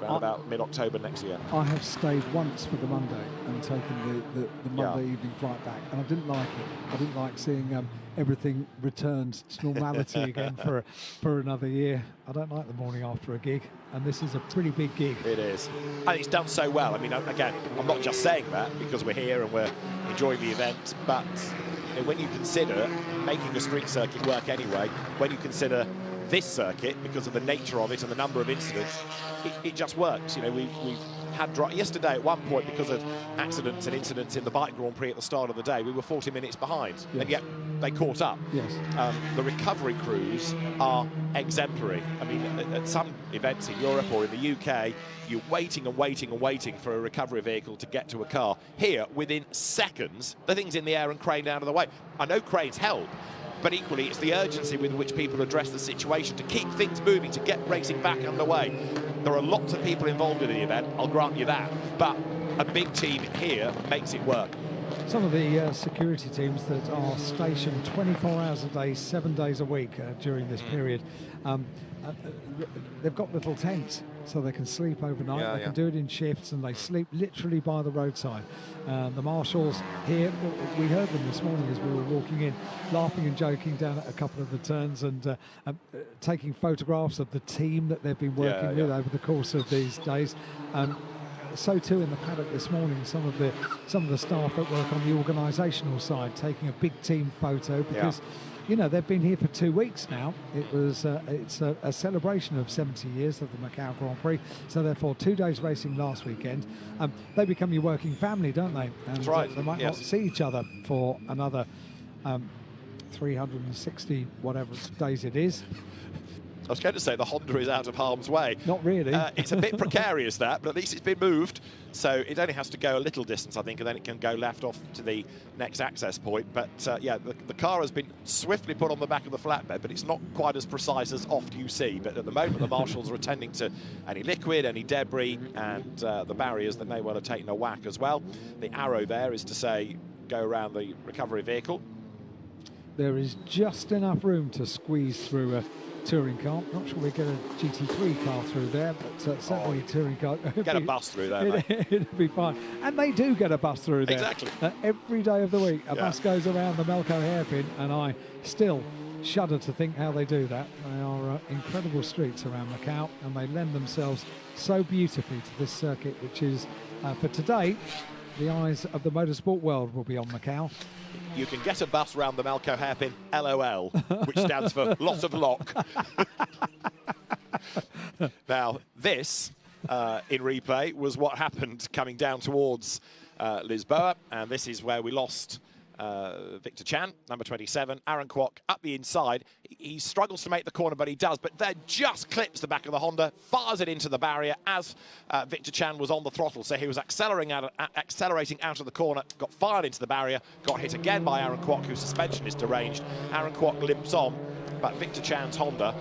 around about mid-October next year. I have stayed once for the Monday and taken the Monday evening flight back, and I didn't like it. I didn't like seeing everything returned to normality again for another year. I don't like the morning after a gig, and this is a pretty big gig. It is. And it's done so well. I mean, again, I'm not just saying that because we're here and we're enjoying the event, but you know, when you consider making a street circuit work anyway, when you consider this circuit, because of the nature of it and the number of incidents, it just works. You know, we've had yesterday at one point, because of accidents and incidents in the bike Grand Prix at the start of the day, we were 40 minutes behind, yes. And yet they caught up. Yes. The recovery crews are exemplary. I mean, at some events in Europe or in the UK, you're waiting and waiting and waiting for a recovery vehicle to get to a car. Here, within seconds, the thing's in the air and craned out of the way. I know cranes help, but equally it's the urgency with which people address the situation to keep things moving, to get racing back underway. There are lots of people involved in the event, I'll grant you that, but a big team here makes it work. Some of the security teams that are stationed 24 hours a day, 7 days a week during this period, they've got little tents so they can sleep overnight. They can do it in shifts, and they sleep literally by the roadside. The marshals here, we heard them this morning as we were walking in, laughing and joking down at a couple of the turns, and taking photographs of the team that they've been working with over the course of these days. So too in the paddock this morning, some of the staff that work on the organisational side taking a big team photo, because you know, they've been here for 2 weeks now. It's a celebration of 70 years of the Macau Grand Prix, so therefore 2 days racing last weekend. They become your working family, don't they? And that's right. They might not see each other for another 360 whatever days it is. I was going to say the Honda is out of harm's way. Not really. It's a bit precarious, that, but at least it's been moved. So it only has to go a little distance, I think, and then it can go left off to the next access point. But yeah, the car has been swiftly put on the back of the flatbed, but it's not quite as precise as oft you see. But at the moment, the marshals are attending to any liquid, any debris, and the barriers that may well have taken a whack as well. The arrow there is to say, go around the recovery vehicle. There is just enough room to squeeze through a touring car. Not sure we get a GT3 car through there, but certainly a touring car. Get a bus through there, mate. It'll be fine. And they do get a bus through there. Exactly. Every day of the week, a bus goes around the Macau hairpin, and I still shudder to think how they do that. They are incredible streets around Macau, and they lend themselves so beautifully to this circuit, which is, for today, the eyes of the motorsport world will be on Macau. You can get a bus round the Macau hairpin, LOL, which stands for lot of lock. Now, this, in replay, was what happened coming down towards Lisboa, and this is where we lost Victor Chan, number 27. Aaron Kwok up the inside. He struggles to make the corner, but he does. But then just clips the back of the Honda, fires it into the barrier as Victor Chan was on the throttle. So he was accelerating out of the corner, got fired into the barrier, got hit again by Aaron Kwok, whose suspension is deranged. Aaron Kwok limps on, but Victor Chan's Honda,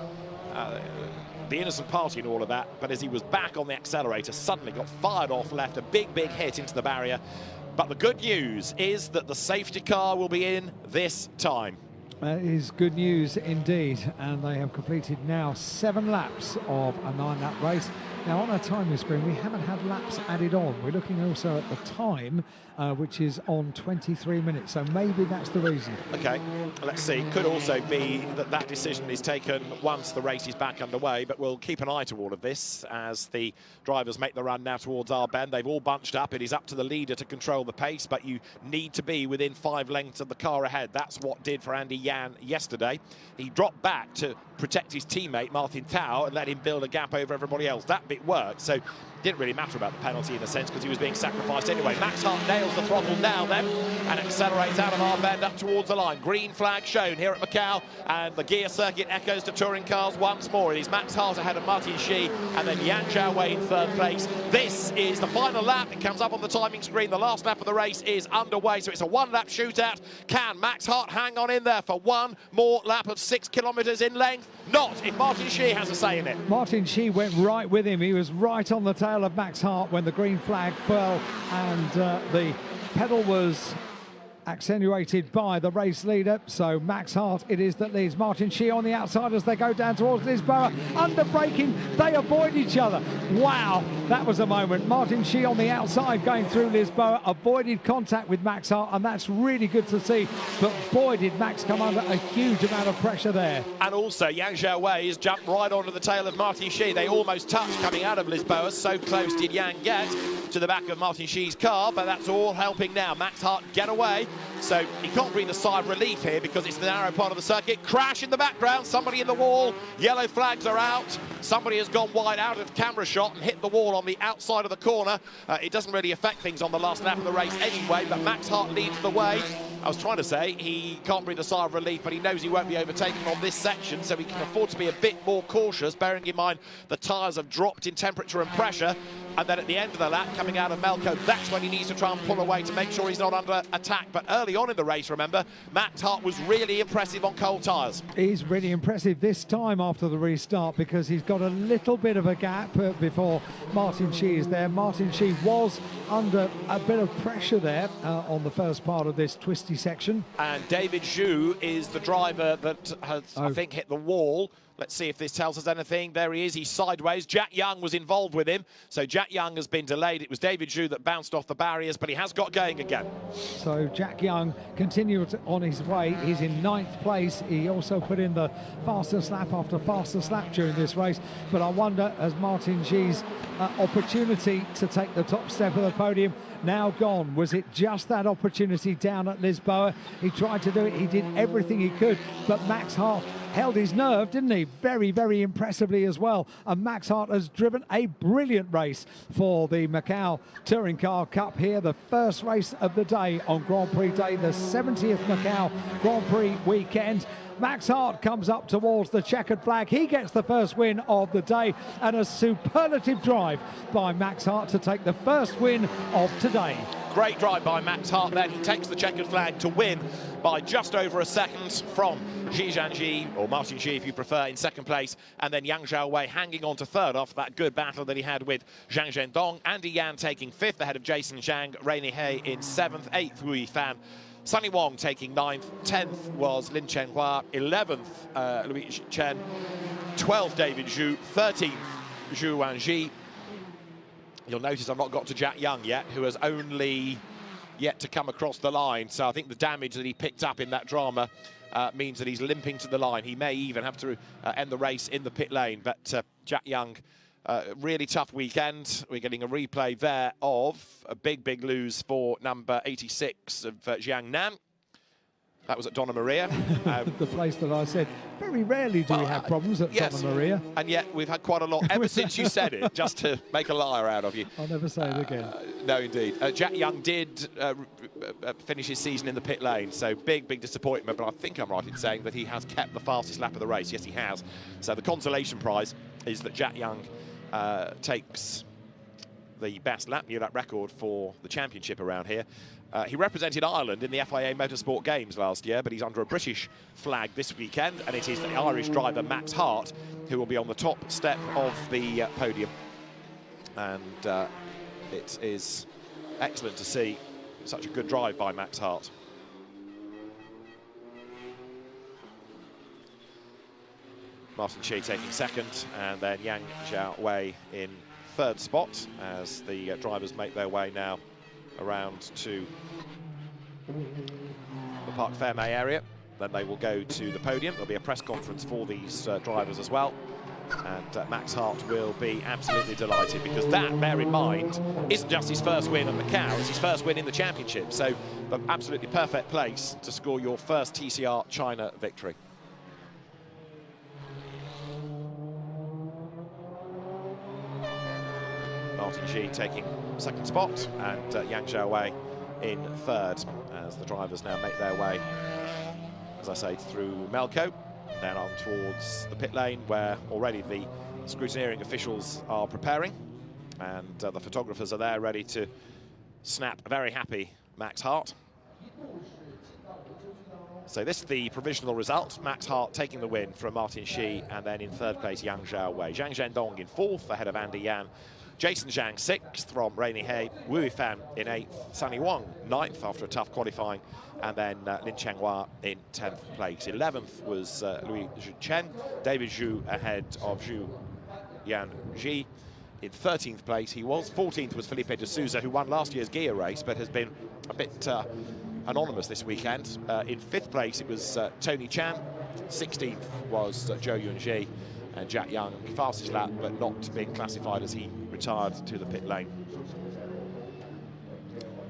the innocent party in all of that, but as he was back on the accelerator, suddenly got fired off, left a big hit into the barrier. But the good news is that the safety car will be in this time. That is good news indeed, and they have completed now 7 laps of a 9-lap race. Now on our timing screen we haven't had laps added on. We're looking also at the time, which is on 23 minutes, so maybe that's the reason. Okay, let's see. Could also be that decision is taken once the race is back underway, but we'll keep an eye to all of this as the drivers make the run now towards our bend. They've all bunched up. It is up to the leader to control the pace, but you need to be within 5 lengths of the car ahead. That's what did for Andy Yan yesterday. He dropped back to protect his teammate Martin Tao and let him build a gap over everybody else. That it worked. So it didn't really matter about the penalty in a sense because he was being sacrificed anyway. Max Hart nails the throttle now then and accelerates out of our bend up towards the line. Green flag shown here at Macau, and the Guia circuit echoes to touring cars once more. It is Max Hart ahead of Martin Xi and then Yang Zhaowei in third place. This is the final lap. It comes up on the timing screen. The last lap of the race is underway, so it's a one-lap shootout. Can Max Hart hang on in there for one more lap of 6 kilometres in length? Not if Martin Xi has a say in it. Martin Xi went right with him. He was right on the tail of Max Hart when the green flag fell, and the pedal was accentuated by the race leader. So Max Hart it is that leads. Martin Xi on the outside as they go down towards Lisboa. Under braking, they avoid each other. Wow, that was a moment. Martin Xi on the outside going through Lisboa, avoided contact with Max Hart, and that's really good to see. But boy, did Max come under a huge amount of pressure there. And also, Yang Zhaowei has jumped right onto the tail of Martin Xi. They almost touched coming out of Lisboa. So close did Yang get to the back of Martin Xi's car, but that's all helping now. Max Hart get away. So he can't breathe a sigh of relief here because it's the narrow part of the circuit. Crash in the background, somebody in the wall. Yellow flags are out. Somebody has gone wide out of camera shot and hit the wall on the outside of the corner. It doesn't really affect things on the last lap of the race anyway, but Max Hart leads the way. I was trying to say he can't breathe a sigh of relief, but he knows he won't be overtaken on this section, so he can afford to be a bit more cautious, bearing in mind the tyres have dropped in temperature and pressure. And then at the end of the lap, coming out of Melco, that's when he needs to try and pull away to make sure he's not under attack. But early on in the race, remember, Max Hart was really impressive on cold tyres. He's really impressive this time after the restart because he's got a little bit of a gap before Martin Xi is there. Martin Xi was under a bit of pressure there on the first part of this twisty section. And David Zhu is the driver that has, I think, hit the wall. Let's see if this tells us anything. There he is, he's sideways. Jack Young was involved with him, so Jack Young has been delayed. It was David Zhu that bounced off the barriers, but he has got going again. So Jack Young continued on his way. He's in 9th place. He also put in the fastest lap after fastest lap during this race. But I wonder, as Martin Xi's opportunity to take the top step of the podium now gone, was it just that opportunity down at Lisboa? He tried to do it, he did everything he could, but Max Hart held his nerve, didn't he? Very, very impressively as well. And Max Hart has driven a brilliant race for the Macau Touring Car Cup here, the first race of the day on Grand Prix Day, the 70th Macau Grand Prix weekend. Max Hart comes up towards the checkered flag. He gets the first win of the day, and a superlative drive by Max Hart to take the first win of today. Great drive by Max Hart then. He takes the checkered flag to win by just over a second from Xi Zhangji, or Martin Xi if you prefer, in second place, and then Yang Zhaowei hanging on to third after that good battle that he had with Zhang Zhendong. Andy Yan taking 5th ahead of Jason Zhang, Rainy Hay in 7th, 8th Wu Yifan. Sunny Wong taking 9th, 10th was Lin Chenhua, 11th Louis Chen, 12th David Zhu, 13th Zhu Wanji. You'll notice I've not got to Jack Young yet, who has only yet to come across the line. So I think the damage that he picked up in that drama means that he's limping to the line. He may even have to end the race in the pit lane. But Jack Young, really tough weekend. We're getting a replay there of a big, big lose for number 86 of Jiang Nan. That was at Donna Maria. The place that I said, very rarely do we have problems at Donna Maria. And yet we've had quite a lot ever since you said it, just to make a liar out of you. I'll never say it again. No, indeed. Jack Young did finish his season in the pit lane, so big, big disappointment, but I think I'm right in saying that he has kept the fastest lap of the race. Yes, he has. So the consolation prize is that Jack Young takes the best lap record for the championship around here. He represented Ireland in the FIA Motorsport Games last year, but he's under a British flag this weekend, and it is the Irish driver Max Hart who will be on the top step of the podium. And it is excellent to see such a good drive by Max Hart. Martin Xi taking 2nd, and then Yang Zhaowei in 3rd spot as the drivers make their way now around to the Parc Ferme area. Then they will go to the podium. There'll be a press conference for these drivers as well. And Max Hart will be absolutely delighted, because that, bear in mind, isn't just his first win at Macau, it's his first win in the championship. So the absolutely perfect place to score your first TCR China victory. Martin Xi taking second spot, and Yang Xiaowei in third, as the drivers now make their way, as I say, through Macau, then on towards the pit lane, where already the scrutineering officials are preparing, and the photographers are there ready to snap a very happy Max Hart. So this is the provisional result. Max Hart taking the win from Martin Xi, and then in third place Yang Xiaowei. Zhang Zhendong in fourth ahead of Andy Yan. Jason Zhang sixth from Rainy Hay. Wu Yifan in eighth. Sunny Wang ninth after a tough qualifying. And then Lin Changhua in 10th place. 11th was Louis Chen. David Zhu ahead of Zhu Yanji. In 13th place he was. 14th was Felipe de Souza, who won last year's Guia race, but has been a bit anonymous this weekend. In 5th place it was Tony Chan. 16th was Zhou Yunji, and Jack Young, fastest lap, but not being classified as he retired to the pit lane.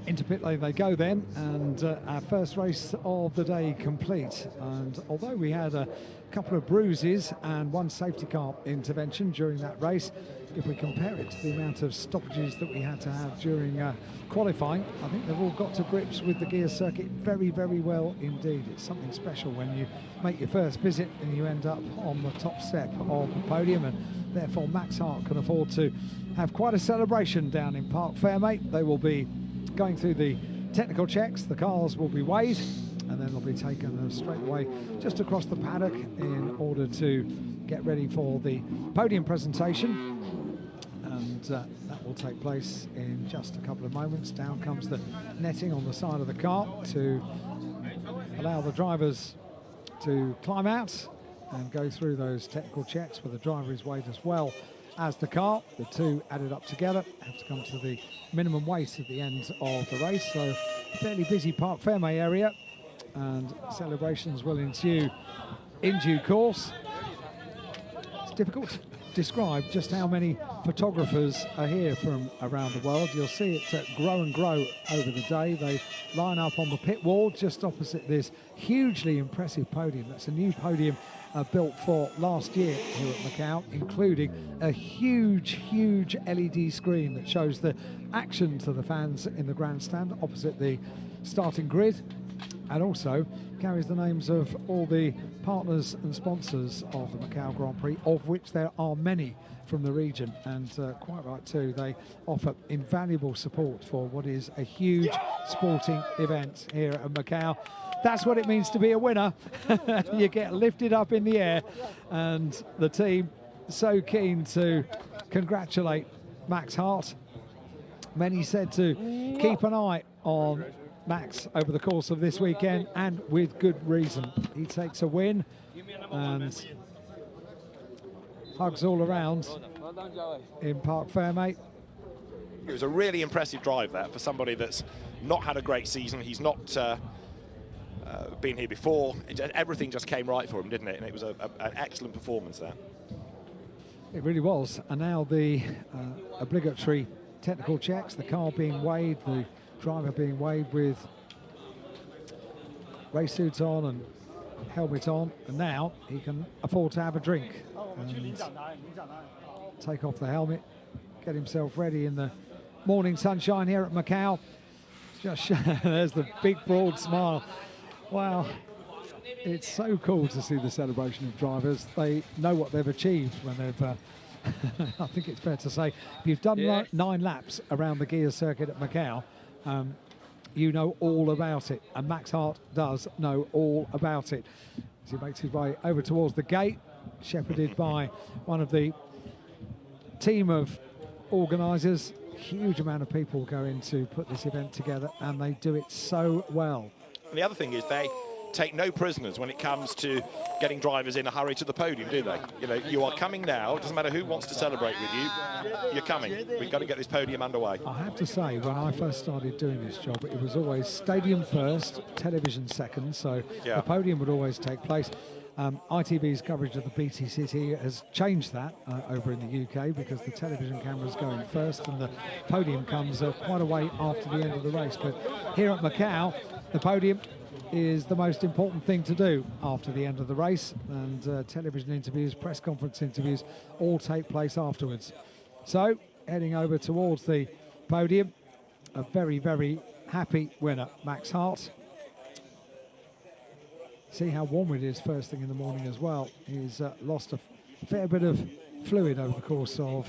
Into pit lane they go then, and our first race of the day complete. And although we had a couple of bruises and one safety car intervention during that race, if we compare it to the amount of stoppages that we had to have during qualifying, I think they've all got to grips with the Guia circuit very, very well indeed. It's something special when you make your first visit and you end up on the top step of the podium, and therefore Max Hart can afford to have quite a celebration down in Parc Fermé. They will be going through the technical checks, the cars will be weighed, and then they'll be taken straight away just across the paddock in order to get ready for the podium presentation. And that will take place in just a couple of moments. Down comes the netting on the side of the car to allow the drivers to climb out and go through those technical checks, where the driver is weighed as well as the car. The two added up together have to come to the minimum weight at the end of the race. So fairly busy Parc Fermé area, and celebrations will ensue in due course. It's difficult to describe just how many photographers are here from around the world. You'll see it grow and grow over the day. They line up on the pit wall just opposite this hugely impressive podium. That's a new podium built for last year here at Macau, including a huge LED screen that shows the action to the fans in the grandstand opposite the starting grid, and also carries the names of all the partners and sponsors of the Macau Grand Prix, of which there are many from the region, and quite right too. They offer invaluable support for what is a huge sporting event here at Macau. That's what it means to be a winner. You get lifted up in the air, and the team so keen to congratulate Max Hart. Many said to keep an eye on Max over the course of this weekend, and with good reason. He takes a win, and hugs all around in Parc Fermé. It was a really impressive drive there for somebody that's not had a great season. He's not been here before. Everything just came right for him, didn't it? And it was an excellent performance there. It really was. And now the obligatory technical checks, the car being weighed, the driver being weighed with race suits on and helmet on, and now he can afford to have a drink and take off the helmet, get himself ready in the morning sunshine here at Macau. Just there's the big broad smile. Wow, it's so cool to see the celebration of drivers. They know what they've achieved when they've I think it's fair to say, if you've done 9 laps around the Guia circuit at Macau, you know all about it, and Max Hart does know all about it. As he makes his way over towards the gate, shepherded by one of the team of organisers. Huge amount of people go in to put this event together, and they do it so well. And the other thing is they take no prisoners when it comes to getting drivers in a hurry to the podium, do they? You know, you are coming now. It doesn't matter who wants to celebrate with you. You're coming. We've got to get this podium underway. I have to say, when I first started doing this job, it was always stadium first, television second. So the podium would always take place. ITV's coverage of the BT City has changed that over in the UK, because the television camera's going first and the podium comes quite a way after the end of the race. But here at Macau, the podium is the most important thing to do after the end of the race, and television interviews, press conference interviews all take place afterwards. So heading over towards the podium. A very, very happy winner, Max Hart. See how warm it is first thing in the morning as well. He's lost a fair bit of fluid over the course of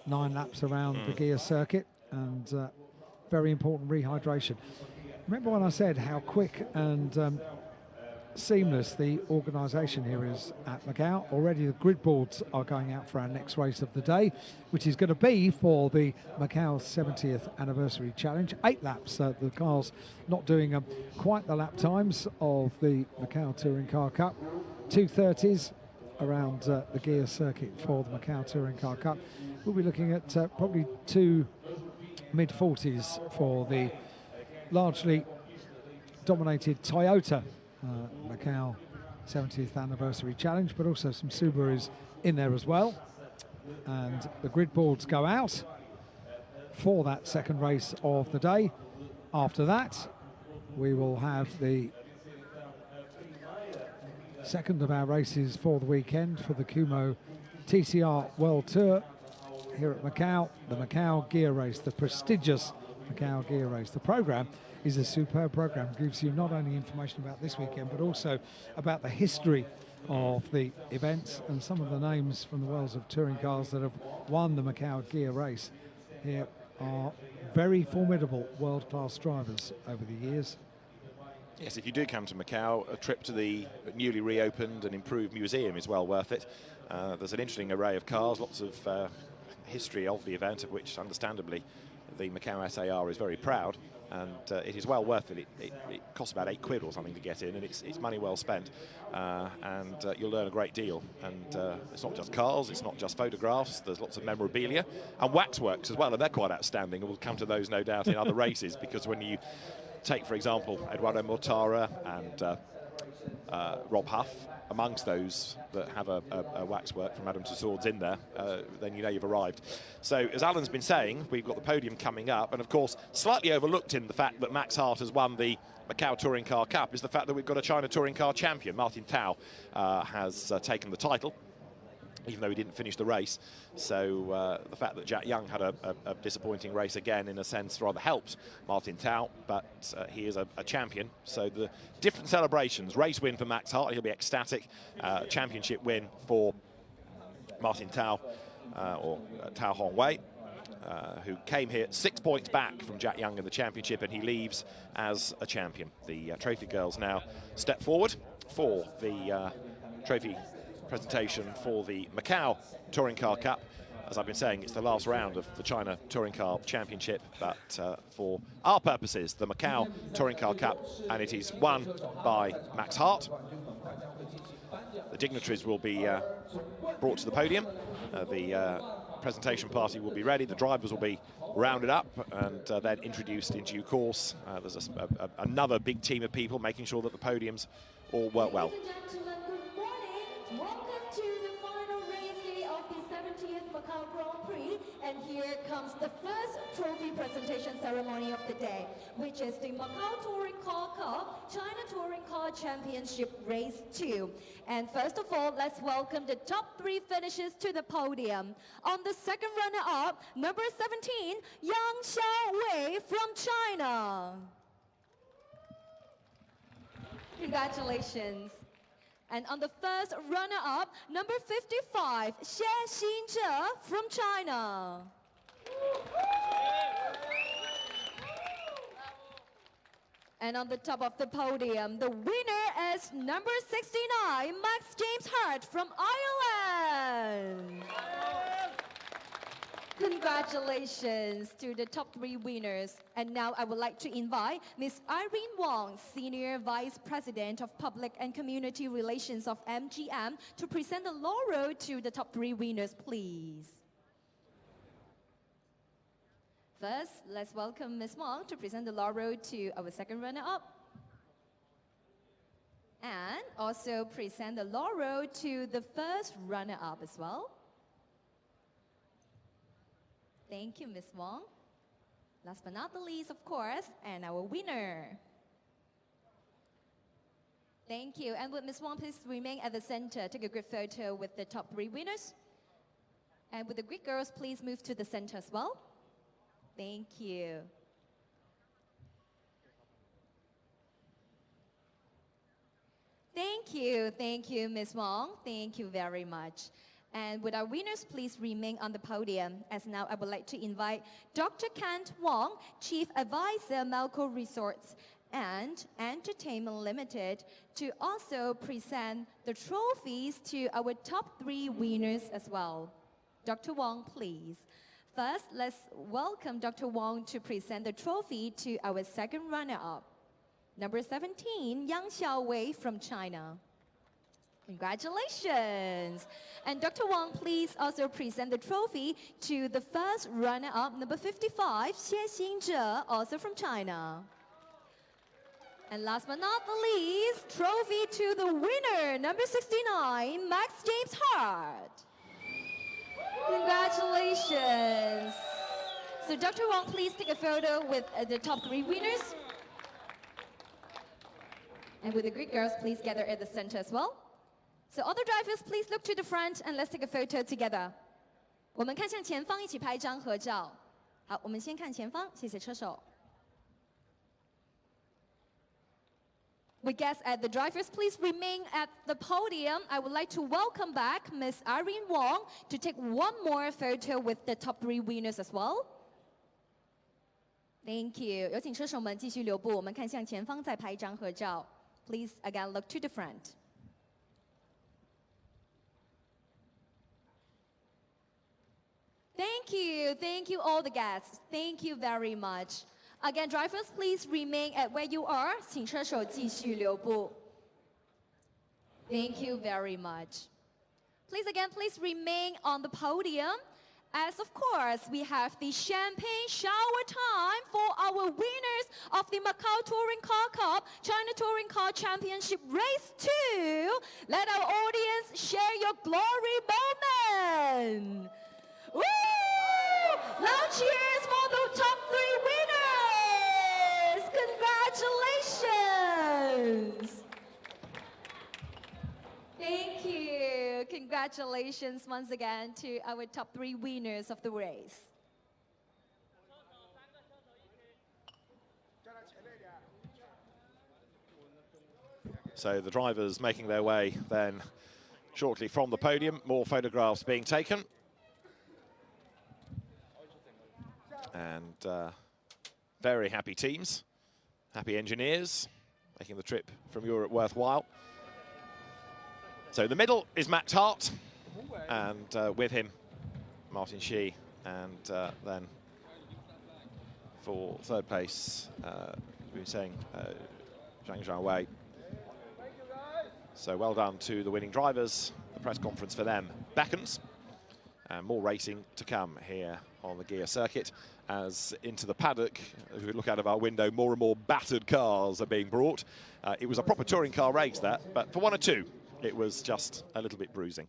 9 laps around the Guia circuit, and very important rehydration. Remember when I said how quick and seamless the organisation here is at Macau? Already the grid boards are going out for our next race of the day, which is going to be for the Macau 70th Anniversary Challenge. 8 laps, the cars not doing quite the lap times of the Macau Touring Car Cup. 2:30s around the Guia circuit for the Macau Touring Car Cup. We'll be looking at probably 2 mid-40s for the largely dominated Toyota Macau 70th Anniversary Challenge, but also some Subarus in there as well. And the grid boards go out for that second race of the day. After that, we will have the second of our races for the weekend for the Kumho TCR World Tour here at Macau, the Macau Guia race, the prestigious Macau Guia race. The program is a superb program. It gives you not only information about this weekend, but also about the history of the events and some of the names from the worlds of touring cars that have won the Macau Guia race here are very formidable world-class drivers over the years. Yes, if you do come to Macau, a trip to the newly reopened and improved museum is well worth it. There's an interesting array of cars, lots of history of the event, of which understandably the Macau SAR is very proud, and it is well worth it. It costs about £8 or something to get in, and it's money well spent, and you'll learn a great deal. And it's not just cars, it's not just photographs, there's lots of memorabilia and waxworks as well, and they're quite outstanding, and we'll come to those no doubt in other races, because when you take, for example, Eduardo Mortara and Rob Huff, amongst those that have a waxwork from Adam Tussauds in there, then you know you've arrived. So, as Alan's been saying, we've got the podium coming up, and of course, slightly overlooked in the fact that Max Hart has won the Macau Touring Car Cup is the fact that we've got a China Touring Car champion. Martin Tao has taken the title, even though he didn't finish the race. So the fact that Jack Young had a disappointing race again, in a sense, rather helped Martin Tao, but he is a champion. So the different celebrations: race win for Max Hart, he'll be ecstatic. Championship win for Martin Tao, or Tao Hongwei, who came here 6 points back from Jack Young in the championship, and he leaves as a champion. The trophy girls now step forward for the trophy presentation for the Macau Touring Car Cup. As I've been saying, it's the last round of the China Touring Car Championship, but for our purposes, the Macau Touring Car Cup, and it is won by Max Hart. The dignitaries will be brought to the podium. The presentation party will be ready. The drivers will be rounded up and then introduced in due course. There's another big team of people making sure that the podiums all work well. Welcome to the final race day of the 70th Macau Grand Prix, and here comes the first trophy presentation ceremony of the day, which is the Macau Touring Car Cup China Touring Car Championship Race 2. And first of all, let's welcome the top 3 finishers to the podium. On the second runner-up, number 17, Yang Xiaowei from China. Congratulations. And on the first runner-up, number 55, Xie Xinzhe from China. And on the top of the podium, the winner is number 69, Max James Hart from Ireland. Congratulations to the top 3 winners. And now I would like to invite Ms. Irene Wong, Senior Vice President of Public and Community Relations of MGM, to present the laurel to the top 3 winners, please. First, let's welcome Ms. Wong to present the laurel to our second runner-up. And also present the laurel to the first runner-up as well. Thank you, Ms. Wong. Last but not the least, of course, and our winner. Thank you. And would Ms. Wong please remain at the center, take a group photo with the top 3 winners. And would the Greek girls please move to the center as well? Thank you. Thank you, Ms. Wong. Thank you very much. And would our winners please remain on the podium? As now I would like to invite Dr. Kent Wong, Chief Advisor, Macau Resorts and Entertainment Limited, to also present the trophies to our top 3 winners as well. Dr. Wong, please. First, let's welcome Dr. Wong to present the trophy to our second runner-up. Number 17, Yang Xiaowei from China. Congratulations. And Dr. Wong, please also present the trophy to the first runner-up, number 55, Xie Xingzhe, also from China. And last but not the least, trophy to the winner, number 69, Max James Hart. Congratulations. So Dr. Wong, please take a photo with the top 3 winners. And with the Greek girls, please gather at the center as well. So all the drivers, please look to the front and let's take a photo together. 我们看向前方，一起拍一张合照。好，我们先看前方，谢谢车手。We guess at the drivers, please remain at the podium. I would like to welcome back Miss Irene Wong to take one more photo with the top 3 winners as well. Thank you. 有请车手们继续留步，我们看向前方，再拍一张合照。Please again look to the front. Thank you all the guests. Thank you very much. Again, drivers, please remain at where you are. 请车手继续留步。Thank you very much. Please remain on the podium. As of course, we have the champagne shower time for our winners of the Macau Touring Car Cup, China Touring Car Championship Race 2. Let our audience share your glory moment. Woo! Loud cheers for the top 3 winners! Congratulations! Thank you. Congratulations once again to our top 3 winners of the race. So the drivers making their way then shortly from the podium, more photographs being taken. And very happy teams, happy engineers, making the trip from Europe worthwhile. So in the middle is Max Hart, and with him, Martin Shi, and then for third place, we were saying Zhang Xiaowei. So well done to the winning drivers. The press conference for them beckons, and more racing to come here on the Guia circuit. As into the paddock, if we look out of our window, more and more battered cars are being brought. It was a proper touring car race, that, but for 1 or 2, it was just a little bit bruising.